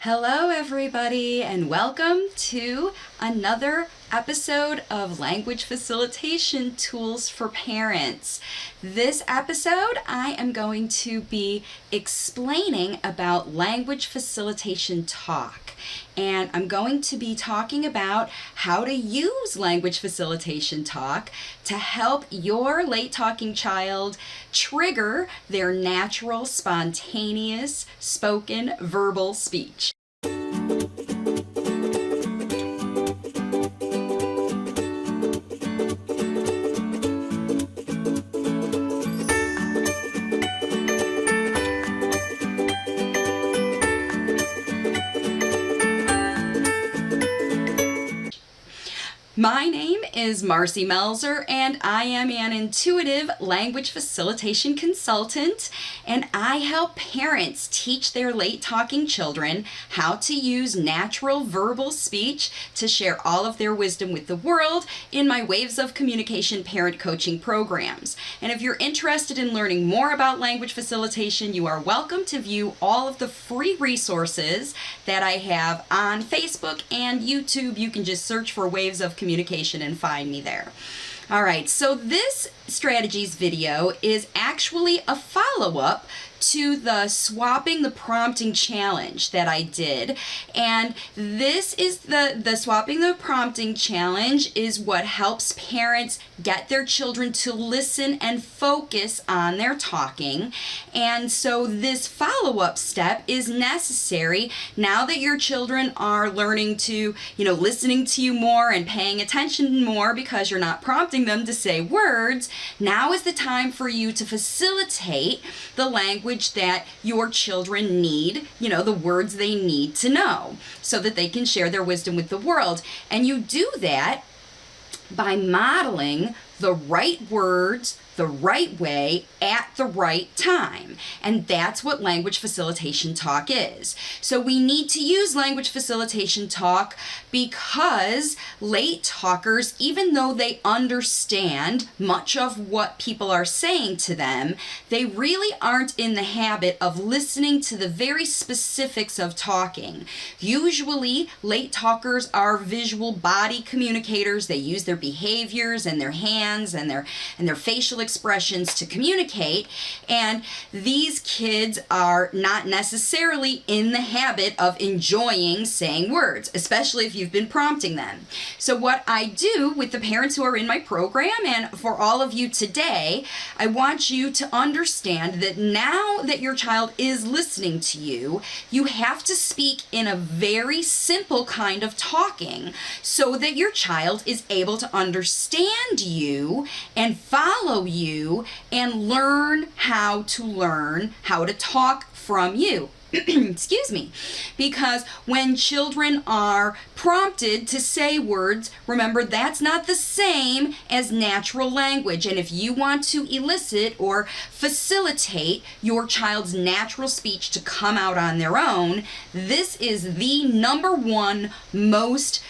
Hello everybody and welcome to another episode of Language Facilitation Tools for Parents. This episode I am going to be explaining about language facilitation talk, and I'm going to be talking about how to use language facilitation talk to help your late talking child trigger their natural, spontaneous, spoken verbal speech. My name is Marcy Melzer, and I am an intuitive language facilitation consultant, and I help parents teach their late talking children how to use natural verbal speech to share all of their wisdom with the world in my Waves of Communication parent coaching programs. And if you're interested in learning more about language facilitation, you are welcome to view all of the free resources that I have on Facebook and YouTube. You can just search for Waves of Communication and find me there. All right, so this strategies video is actually a follow-up to the swapping the prompting challenge that I did. And this is the swapping the prompting challenge is what helps parents get their children to listen and focus on their talking. And so this follow-up step is necessary now that your children are learning to, listening to you more and paying attention more because you're not prompting them to say words. Now is the time for you to facilitate the language that your children need, the words they need to know so that they can share their wisdom with the world. And you do that by modeling the right words the right way at the right time. And that's what language facilitation talk is. So we need to use language facilitation talk because late talkers, even though they understand much of what people are saying to them, they really aren't in the habit of listening to the very specifics of talking. Usually, late talkers are visual body communicators. They use their behaviors and their hands and their facial expressions to communicate, and these kids are not necessarily in the habit of enjoying saying words, especially if you've been prompting them. So what I do with the parents who are in my program, and for all of you today, I want you to understand that now that your child is listening to you, you have to speak in a very simple kind of talking so that your child is able to understand you and follow you and learn how to talk from you. Excuse me. Because when children are prompted to say words, remember that's not the same as natural language. And if you want to elicit or facilitate your child's natural speech to come out on their own, this is the number one most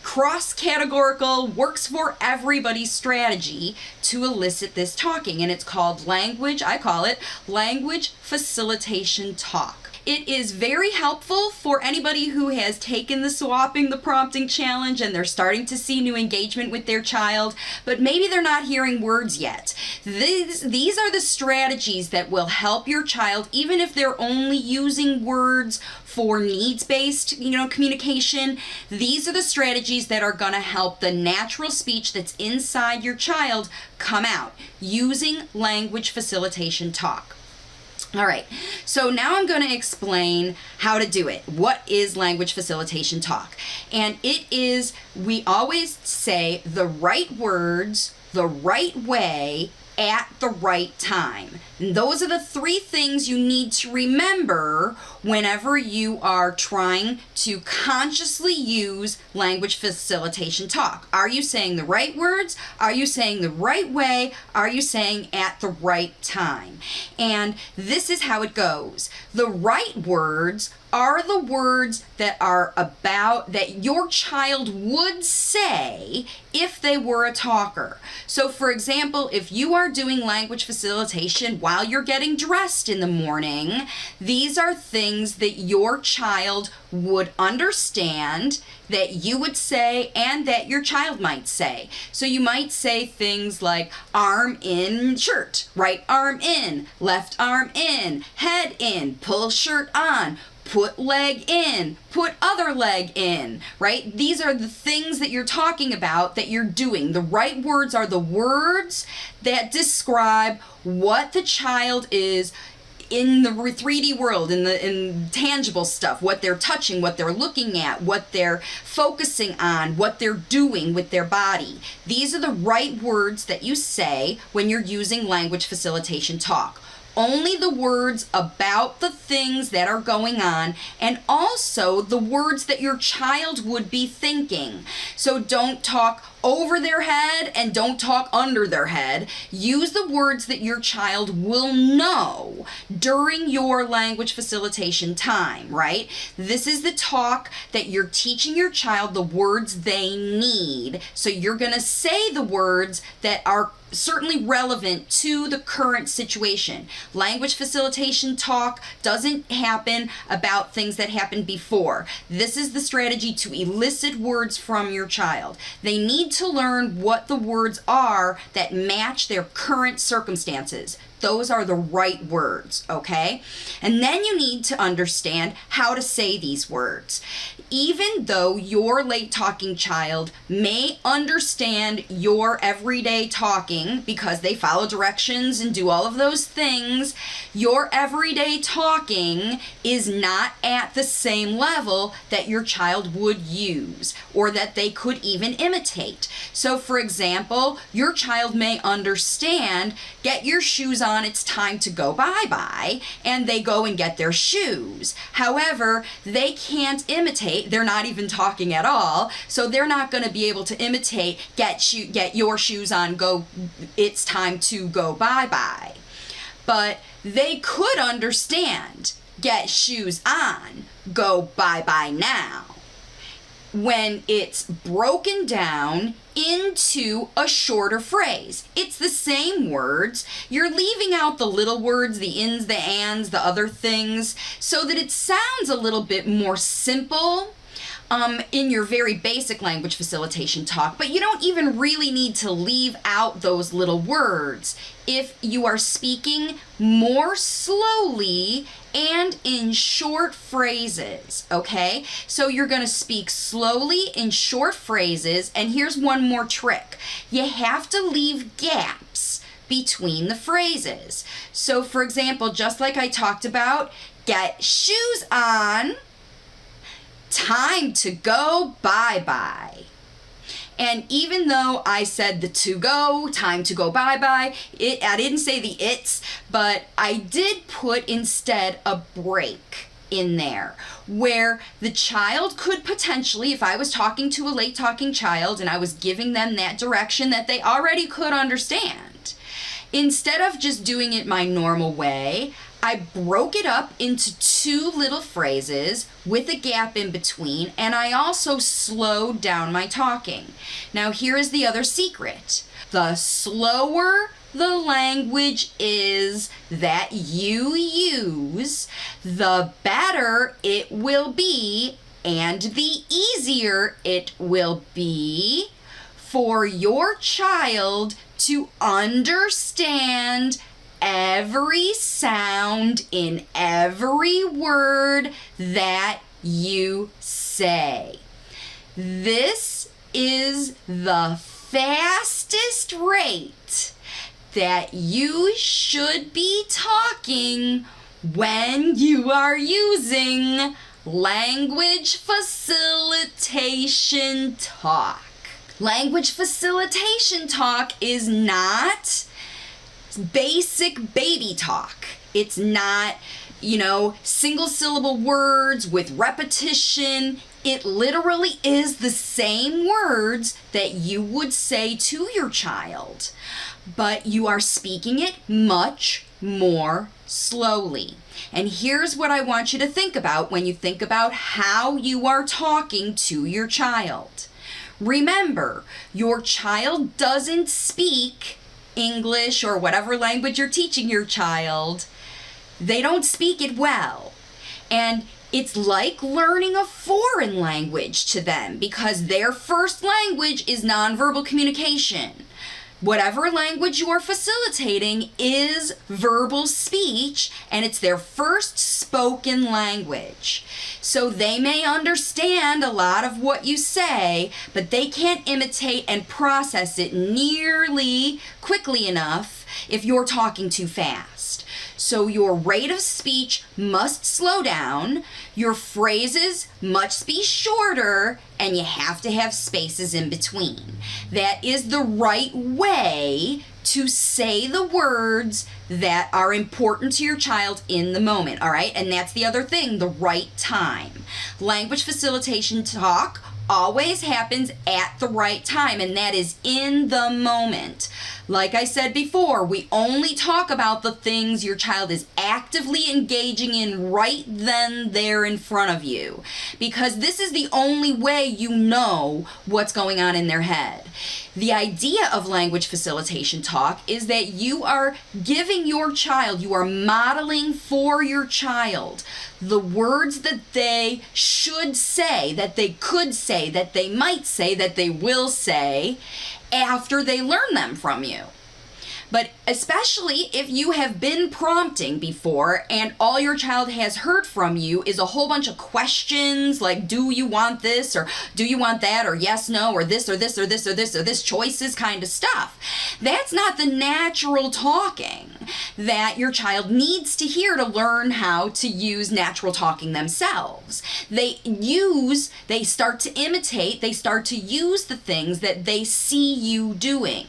cross-categorical, works for everybody strategy to elicit this talking, and it's called I call it language facilitation talk. It is very helpful for anybody who has taken the swapping the prompting challenge and they're starting to see new engagement with their child, but maybe they're not hearing words yet. These are the strategies that will help your child, even if they're only using words for needs-based, communication. These are the strategies that are going to help the natural speech that's inside your child come out using language facilitation talk. All right, so now I'm going to explain how to do it. What is language facilitation talk? And it is, we always say the right words, the right way, at the right time. And those are the three things you need to remember whenever you are trying to consciously use language facilitation talk. Are you saying the right words? Are you saying the right way? Are you saying at the right time? And this is how it goes. The right words are the words that are about that your child would say if they were a talker. So for example, if you are doing language facilitation while you're getting dressed in the morning, these are things that your child would understand, that you would say, and that your child might say. So you might say things like arm in shirt, right arm in, left arm in, head in, pull shirt on, put leg in, put other leg in, right? These are the things that you're talking about, that you're doing. The right words are the words that describe what the child is in the 3D world, in tangible stuff, what they're touching, what they're looking at, what they're focusing on, what they're doing with their body. These are the right words that you say when you're using language facilitation talk. Only the words about the things that are going on, and also the words that your child would be thinking. So don't talk over their head and don't talk under their head. Use the words that your child will know during your language facilitation time, right? This is the talk that you're teaching your child the words they need. So you're going to say the words that are certainly relevant to the current situation. Language facilitation talk doesn't happen about things that happened before. This is the strategy to elicit words from your child. They need to learn what the words are that match their current circumstances. Those are the right words, okay? And then you need to understand how to say these words. Even though your late talking child may understand your everyday talking because they follow directions and do all of those things, your everyday talking is not at the same level that your child would use or that they could even imitate. So for example, your child may understand, get your shoes on, it's time to go bye-bye, and they go and get their shoes. However, they can't imitate, they're not even talking at all, so they're not going to be able to imitate, get your shoes on, go, it's time to go bye-bye. But they could understand, get shoes on, go bye-bye now, when it's broken down into a shorter phrase. It's the same words. You're leaving out the little words, the ins, the ands, the other things, so that it sounds a little bit more simple in your very basic language facilitation talk, but you don't even really need to leave out those little words if you are speaking more slowly and in short phrases, okay? So you're going to speak slowly in short phrases, and here's one more trick. You have to leave gaps between the phrases. So for example, just like I talked about, get shoes on, time to go bye-bye. And even though I said the to go, time to go bye-bye, I didn't say the it's, but I did put instead a break in there where the child could potentially, if I was talking to a late talking child and I was giving them that direction that they already could understand, instead of just doing it my normal way, I broke it up into two little phrases with a gap in between, and I also slowed down my talking. Now here is the other secret. The slower the language is that you use, the better it will be, and the easier it will be for your child to understand every sound in every word that you say. This is the fastest rate that you should be talking when you are using language facilitation talk. Language facilitation talk is not basic baby talk. It's not, single syllable words with repetition. It literally is the same words that you would say to your child, but you are speaking it much more slowly. And here's what I want you to think about when you think about how you are talking to your child. Remember, your child doesn't speak English or whatever language you're teaching your child. They don't speak it well. And it's like learning a foreign language to them because their first language is nonverbal communication. Whatever language you are facilitating is verbal speech, and it's their first spoken language. So they may understand a lot of what you say, but they can't imitate and process it nearly quickly enough if you're talking too fast. So your rate of speech must slow down, your phrases must be shorter, and you have to have spaces in between. That is the right way to say the words that are important to your child in the moment, all right? And that's the other thing, the right time. Language facilitation talk always happens at the right time, and that is in the moment. Like I said before, we only talk about the things your child is actively engaging in right then there in front of you, because this is the only way you know what's going on in their head. The idea of language facilitation talk is that you are giving your child, you are modeling for your child the words that they should say, that they could say, that they might say, that they will say after they learn them from you. But especially if you have been prompting before and all your child has heard from you is a whole bunch of questions like, do you want this, or do you want that, or yes, no, or this, or this, or this, or this, or this, choices kind of stuff. That's not the natural talking that your child needs to hear to learn how to use natural talking themselves. They start to imitate, they start to use the things that they see you doing.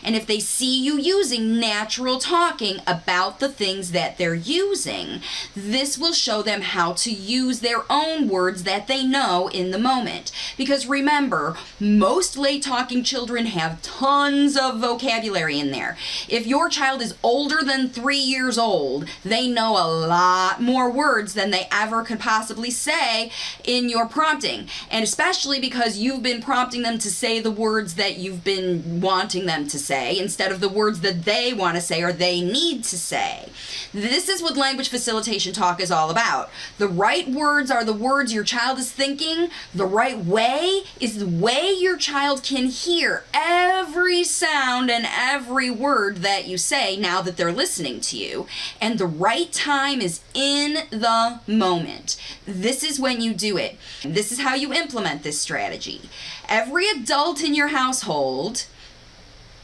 And if they see you using natural talking about the things that they're using, this will show them how to use their own words that they know in the moment. Because remember, most late talking children have tons of vocabulary in there. If your child is older than 3 years old, they know a lot more words than they ever could possibly say in your prompting. And especially because you've been prompting them to say the words that you've been wanting them to say instead of the words that they want to say or they need to say. This is what language facilitation talk is all about. The right words are the words your child is thinking. The right way is the way your child can hear every sound and every word that you say now that they're listening to you. And the right time is in the moment. This is when you do it. This is how you implement this strategy. Every adult in your household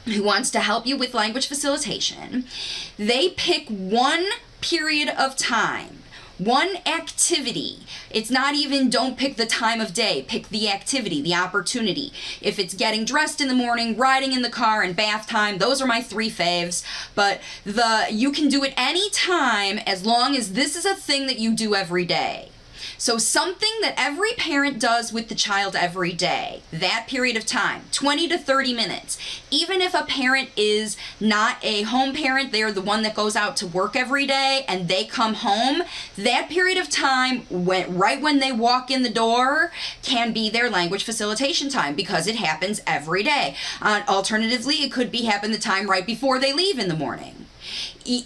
who wants to help you with language facilitation, they pick one period of time, one activity. It's not even don't pick the time of day, pick the activity, the opportunity. If it's getting dressed in the morning, riding in the car, and bath time, those are my 3 faves, but you can do it any time as long as this is a thing that you do every day. So something that every parent does with the child every day, that period of time, 20 to 30 minutes. Even if a parent is not a home parent, they're the one that goes out to work every day and they come home, that period of time, right when they walk in the door, can be their language facilitation time because it happens every day. Alternatively, it could be happen the time right before they leave in the morning.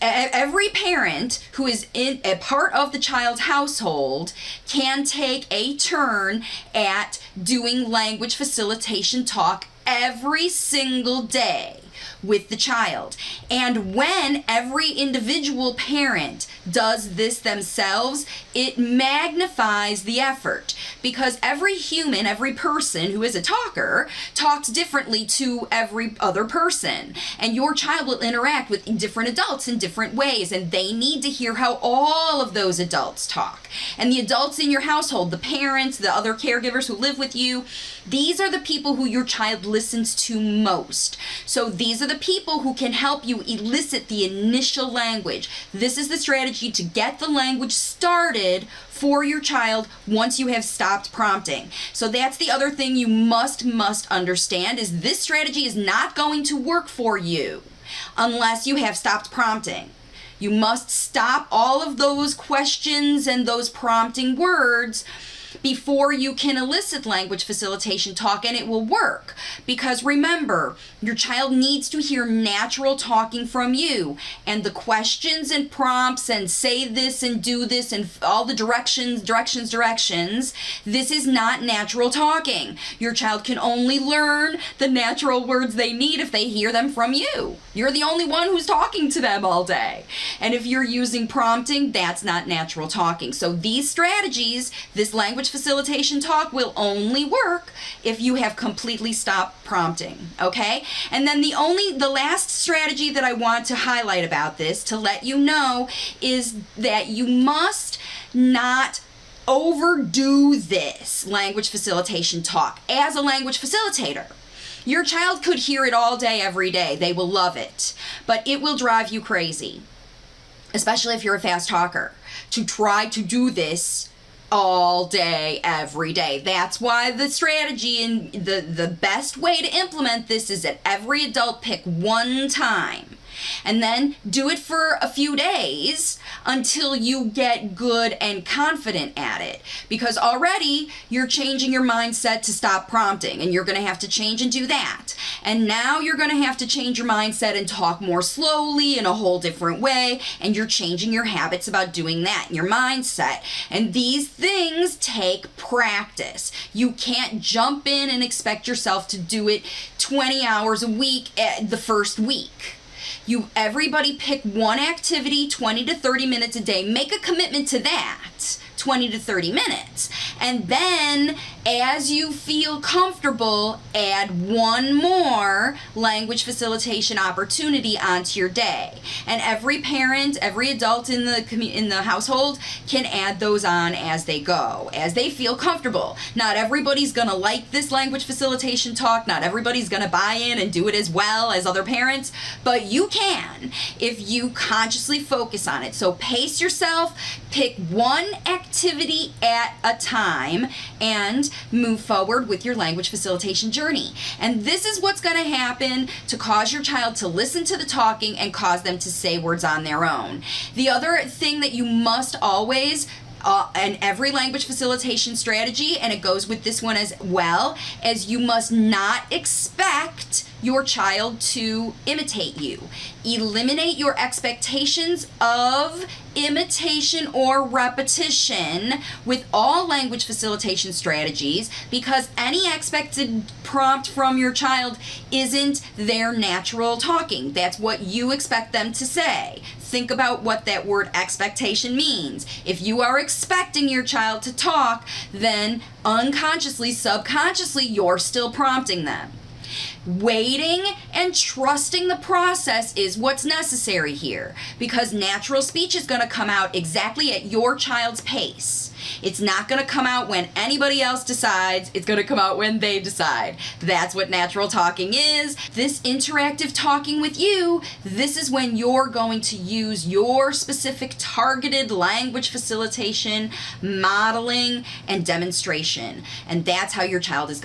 Every parent who is in a part of the child's household can take a turn at doing language facilitation talk every single day with the child. And when every individual parent does this themselves, it magnifies the effort because every human, every person who is a talker talks differently to every other person. And your child will interact with different adults in different ways, and they need to hear how all of those adults talk. And the adults in your household, the parents, the other caregivers who live with you, these are the people who your child listens to most. So these are the people who can help you elicit the initial language. This is the strategy to get the language started for your child once you have stopped prompting. So that's the other thing you must understand is this strategy is not going to work for you unless you have stopped prompting. You must stop all of those questions and those prompting words before you can elicit language facilitation talk, and it will work. Because remember, your child needs to hear natural talking from you, and the questions and prompts and say this and do this and all the directions, this is not natural talking. Your child can only learn the natural words they need if they hear them from you. You're the only one who's talking to them all day. And if you're using prompting, that's not natural talking. So these strategies, this language facilitation talk, will only work if you have completely stopped prompting, okay? And then the last strategy that I want to highlight about this, to let you know, is that you must not overdo this language facilitation talk as a language facilitator. Your child could hear it all day, every day. They will love it, but it will drive you crazy, especially if you're a fast talker, to try to do this all day, every day. That's why the strategy and the best way to implement this is that every adult pick one time and then do it for a few days until you get good and confident at it. Because already you're changing your mindset to stop prompting, and you're going to have to change and do that. And now you're going to have to change your mindset and talk more slowly in a whole different way, and you're changing your habits about doing that, your mindset. And these things take practice. You can't jump in and expect yourself to do it 20 hours a week at the first week. Everybody pick one activity, 20 to 30 minutes a day. Make a commitment to that, 20 to 30 minutes. And then, as you feel comfortable, add one more language facilitation opportunity onto your day. And every parent, every adult in the household can add those on as they go, as they feel comfortable. Not everybody's going to like this language facilitation talk. Not everybody's going to buy in and do it as well as other parents, but you can if you consciously focus on it. So pace yourself, pick one activity at a time, and move forward with your language facilitation journey. And this is what's going to happen to cause your child to listen to the talking and cause them to say words on their own. The other thing that you must always and every language facilitation strategy, and it goes with this one as well, as you must not expect your child to imitate you. Eliminate your expectations of imitation or repetition with all language facilitation strategies, because any expected prompt from your child isn't their natural talking. That's what you expect them to say. Think about what that word expectation means. If you are expecting your child to talk, then unconsciously, subconsciously, you're still prompting them. Waiting and trusting the process is what's necessary here, because natural speech is going to come out exactly at your child's pace. It's not going to come out when anybody else decides. It's going to come out when they decide. That's what natural talking is. This interactive talking with you, this is when you're going to use your specific targeted language facilitation, modeling, and demonstration. And that's how your child is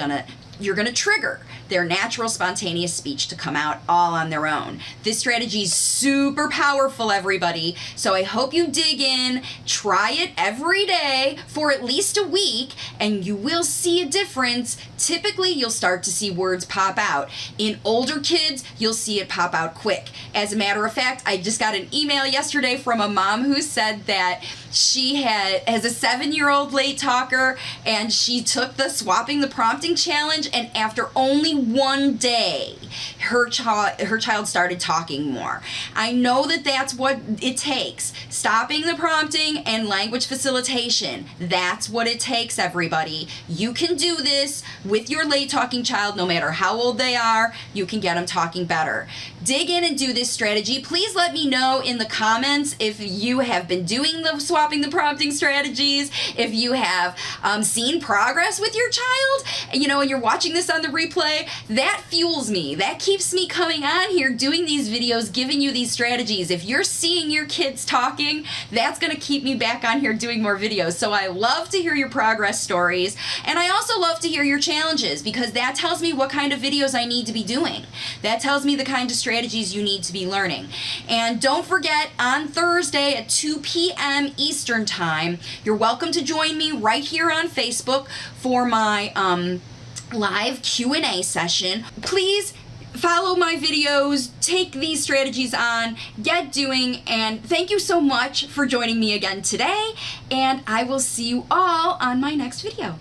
you're going to trigger their natural spontaneous speech to come out all on their own. This strategy is super powerful, everybody. So I hope you dig in, try it every day for at least a week, and you will see a difference. Typically, you'll start to see words pop out. In older kids, you'll see it pop out quick. As a matter of fact, I just got an email yesterday from a mom who said that she has a 7-year-old late talker, and she took the swapping the prompting challenge, and after only one day, her child started talking more. I know that that's what it takes. Stopping the prompting and language facilitation. That's what it takes, everybody. You can do this with your late talking child, no matter how old they are. You can get them talking better. Dig in and do this strategy. Please let me know in the comments if you have been doing the swapping the prompting strategies, if you have seen progress with your child, and you're watching this on the replay. That fuels me. That keeps keeps me coming on here doing these videos, giving you these strategies. If you're seeing your kids talking, that's going to keep me back on here doing more videos. So I love to hear your progress stories, and I also love to hear your challenges, because that tells me what kind of videos I need to be doing. That tells me the kind of strategies you need to be learning. And don't forget, on Thursday at 2 p.m. Eastern Time, you're welcome to join me right here on Facebook for my live Q&A session. Please follow my videos, take these strategies on, get doing, and thank you so much for joining me again today, and I will see you all on my next video.